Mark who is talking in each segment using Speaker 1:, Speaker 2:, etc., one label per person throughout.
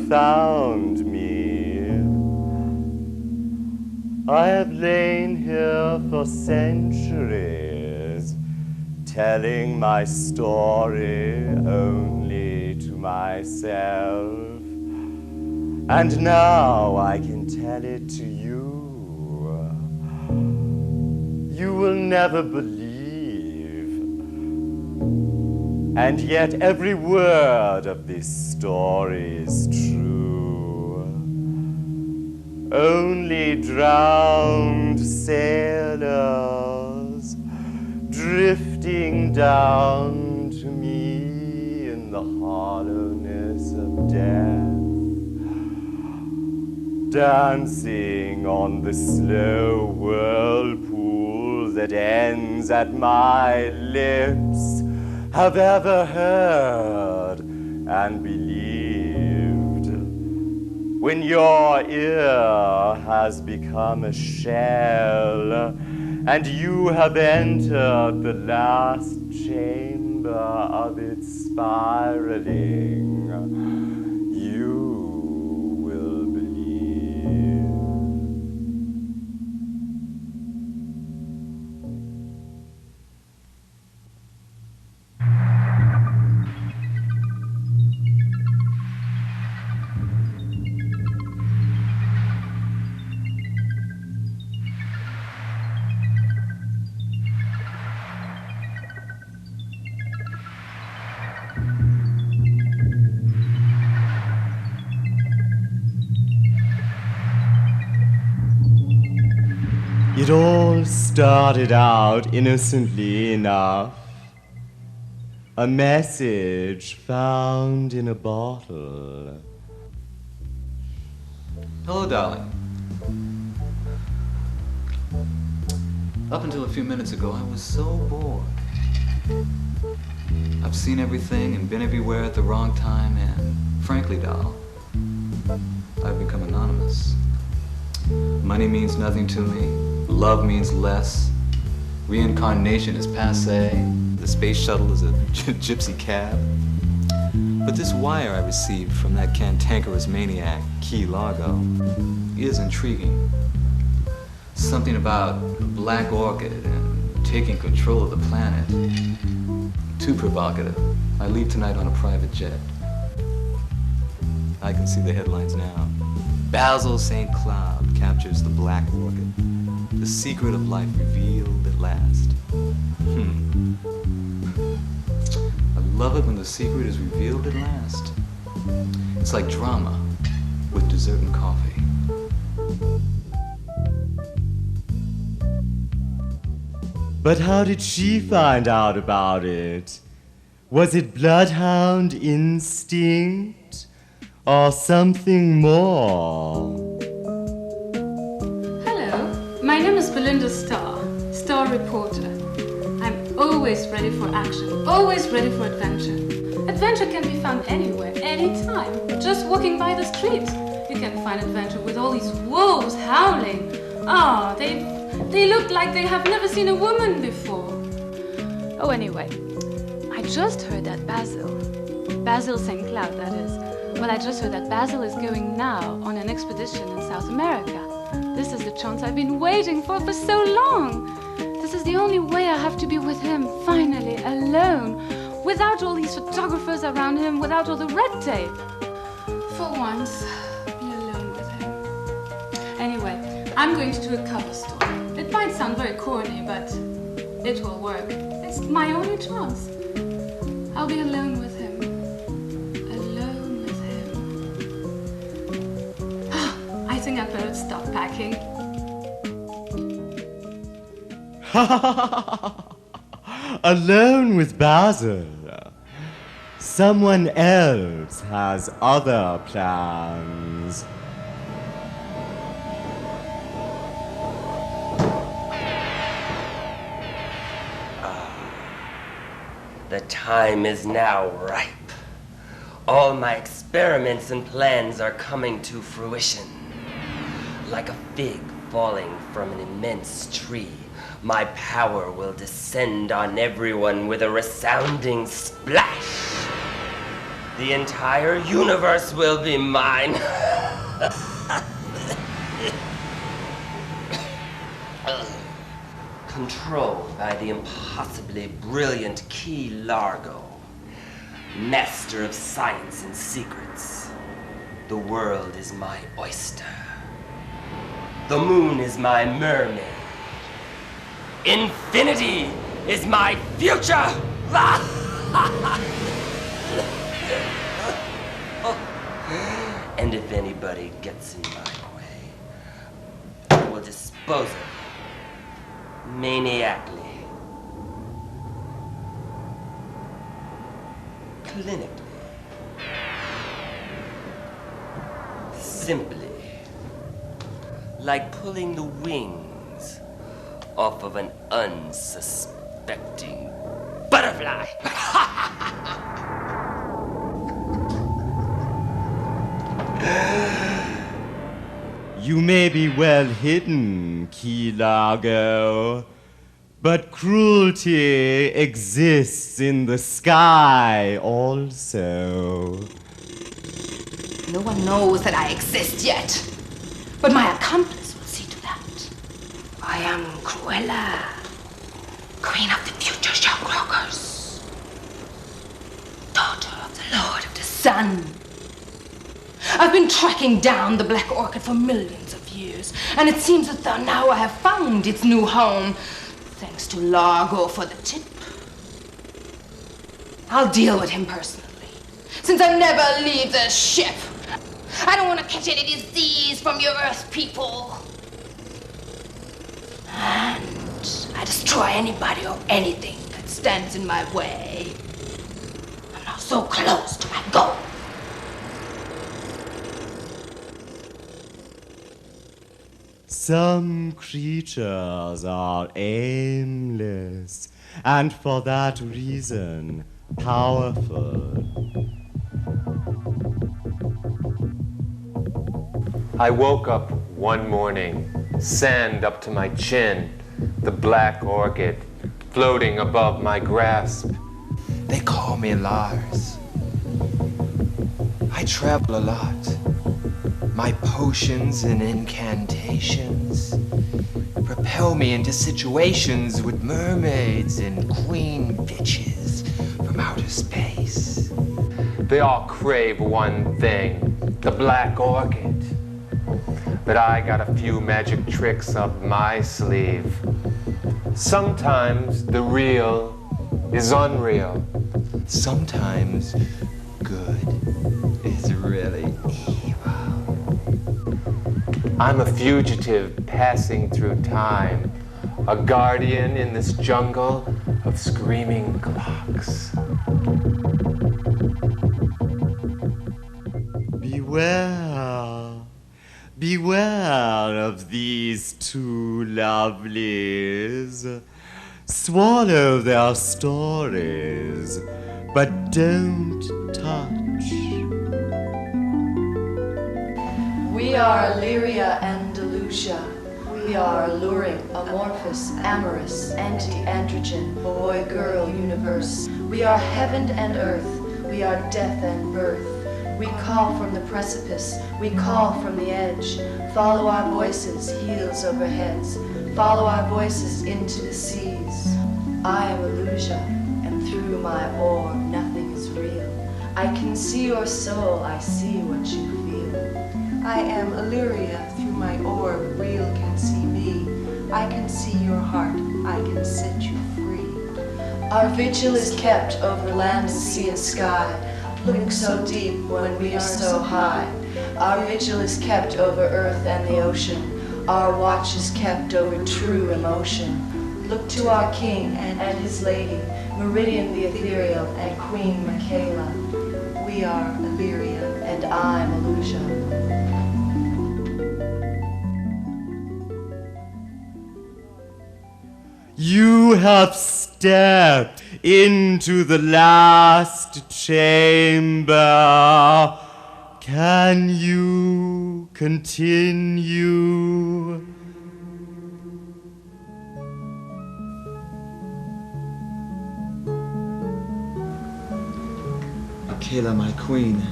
Speaker 1: found me. I have lain here for centuries, telling my story only to myself. And now I can tell it to you. You will never believe. And yet every word of this story is true. Only drowned sailors drifting down to me in the hollowness of death, dancing on the slow whirlpool that ends at my lips, have ever heard and believed. When your ear has become a shell and you have entered the last chamber of its spiraling, you will believe. It all started out innocently enough. A message found in a bottle.
Speaker 2: Hello, darling. Up until a few minutes ago, I was so bored. I've seen everything and been everywhere at the wrong time, and frankly, doll, I've become anonymous. Money means nothing to me. Love means less. Reincarnation is passé. The space shuttle is a gypsy cab. But this wire I received from that cantankerous maniac, Key Largo, is intriguing. Something about a black orchid and taking control of the planet. Too provocative. I leave tonight on a private jet. I can see the headlines now. Basil St. Cloud captures the black orchid. The secret of life revealed at last. I love it when the secret is revealed at last. It's like drama with dessert and coffee.
Speaker 1: But how did she find out about it? Was it bloodhound instinct or something more?
Speaker 3: My name is Belinda Starr, Star Reporter. I'm always ready for action, always ready for adventure. Adventure can be found anywhere, anytime. Just walking by the street, you can find adventure with all these wolves howling. They look like they have never seen a woman before. Oh, anyway, I just heard that Basil St. Cloud, that is. Well, I just heard that Basil is going now on an expedition in South America. This is the chance I've been waiting for so long. This is the only way I have to be with him, finally, alone, without all these photographers around him, without all the red tape. For once, be alone with him. Anyway, I'm going to do a cover story. It might sound very corny, but it will work. It's my only chance. I'll be alone with him. I think I better stop packing.
Speaker 1: Alone with Basil. Someone else has other plans.
Speaker 4: The time is now ripe. All my experiments and plans are coming to fruition. Like a fig falling from an immense tree, my power will descend on everyone with a resounding splash. The entire universe will be mine. Controlled by the impossibly brilliant Key Largo, master of science and secrets. The world is my oyster. The moon is my mermaid. Infinity is my future! And if anybody gets in my way, I will dispose of them maniacally, clinically, simply, like pulling the wings off of an unsuspecting butterfly.
Speaker 1: You may be well hidden, Key Largo, but cruelty exists in the sky also.
Speaker 5: No one knows that I exist yet, but my accomplice will see to that. I am Cruella, queen of the future showcroakers, daughter of the Lord of the Sun. I've been tracking down the Black Orchid for millions of years, and it seems as though now I have found its new home, thanks to Largo for the tip. I'll deal with him personally, since I never leave the ship. I don't want to catch any disease from your Earth people. And I destroy anybody or anything that stands in my way. I'm now so close to my goal.
Speaker 1: Some creatures are aimless, and for that reason, powerful.
Speaker 6: I woke up one morning, sand up to my chin, the black orchid floating above my grasp.
Speaker 7: They call me Lars. I travel a lot. My potions and incantations propel me into situations with mermaids and queen bitches from outer space.
Speaker 6: They all crave one thing, the black orchid. But I got a few magic tricks up my sleeve. Sometimes the real is unreal.
Speaker 7: Sometimes good is really evil.
Speaker 6: I'm a fugitive passing through time, a guardian in this jungle of screaming clocks.
Speaker 1: Beware, beware of these two lovelies. Swallow their stories, but don't touch.
Speaker 8: We are Illyria and Delusia. We are alluring, amorphous, amorous, anti-androgen, boy-girl universe. We are heaven and earth. We are death and birth. We call from the precipice. We call from the edge. Follow our voices, heels over heads. Follow our voices into the seas. I am Illusia, and through my orb, nothing is real. I can see your soul. I see what you feel. I am Illyria, through my orb, real can see me. I can see your heart, I can set you free. Our vigil is kept over land and sea and sky. Look so deep when we are so high. Our vigil is kept over earth and the ocean. Our watch is kept over true emotion. Look to our king and his lady, Meridian the ethereal and Queen Michaela. We are Illyria and I'm Illusia.
Speaker 1: You have stepped into the last chamber. Can you continue?
Speaker 9: Michaela, my queen.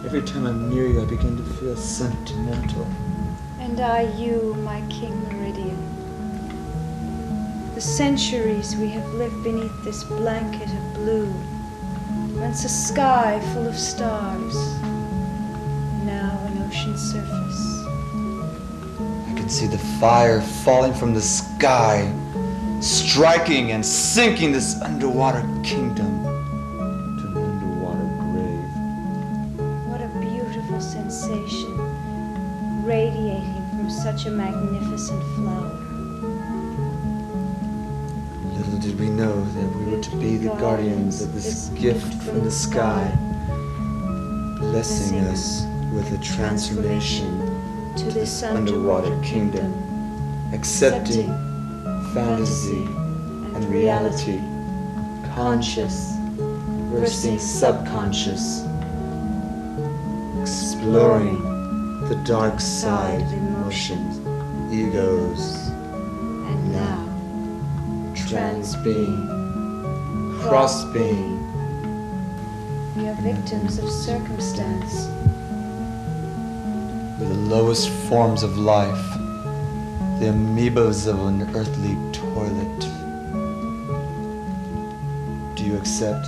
Speaker 9: Every time I'm near you, I begin to feel sentimental.
Speaker 10: And I you, my King Meridian. The centuries we have lived beneath this blanket of blue, once a sky full of stars, now an ocean surface.
Speaker 9: I can see the fire falling from the sky, striking and sinking this underwater kingdom to an underwater grave.
Speaker 10: What a beautiful sensation, radiating from such a magnificent flower.
Speaker 9: Little did we know that we were to be the guardians of this gift from the sky, blessing us with a transformation
Speaker 10: to this
Speaker 9: underwater kingdom, accepting fantasy and reality, conscious versus subconscious, exploring the dark side of emotions, egos,
Speaker 10: and now
Speaker 9: trans-being, cross-being.
Speaker 10: we are victims of circumstance.
Speaker 9: We're the lowest forms of life, the amoebas of an earthly toilet. Do you accept?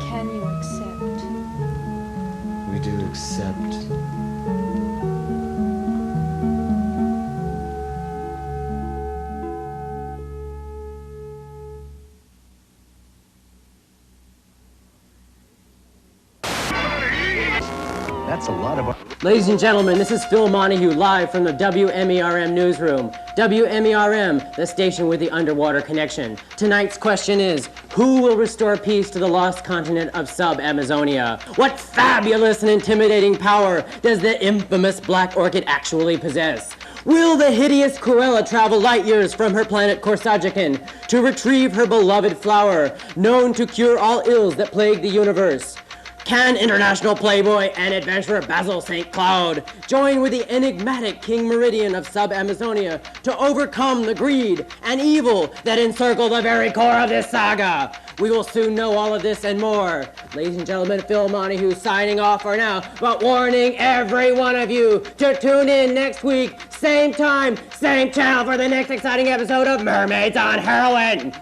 Speaker 10: Can you accept?
Speaker 9: We do accept.
Speaker 11: That's a lot of...
Speaker 12: Ladies and gentlemen, this is Phil Montague live from the WMERM newsroom. WMERM, the station with the underwater connection. Tonight's question is, who will restore peace to the lost continent of Sub-Amazonia? What fabulous and intimidating power does the infamous black orchid actually possess? Will the hideous Cruella travel light years from her planet Corsagican to retrieve her beloved flower, known to cure all ills that plague the universe? Can international playboy and adventurer Basil St. Cloud join with the enigmatic King Meridian of Sub-Amazonia to overcome the greed and evil that encircle the very core of this saga? We will soon know all of this and more. Ladies and gentlemen, Phil Montague signing off for now, but warning every one of you to tune in next week, same time, same channel for the next exciting episode of Mermaids on Heroin.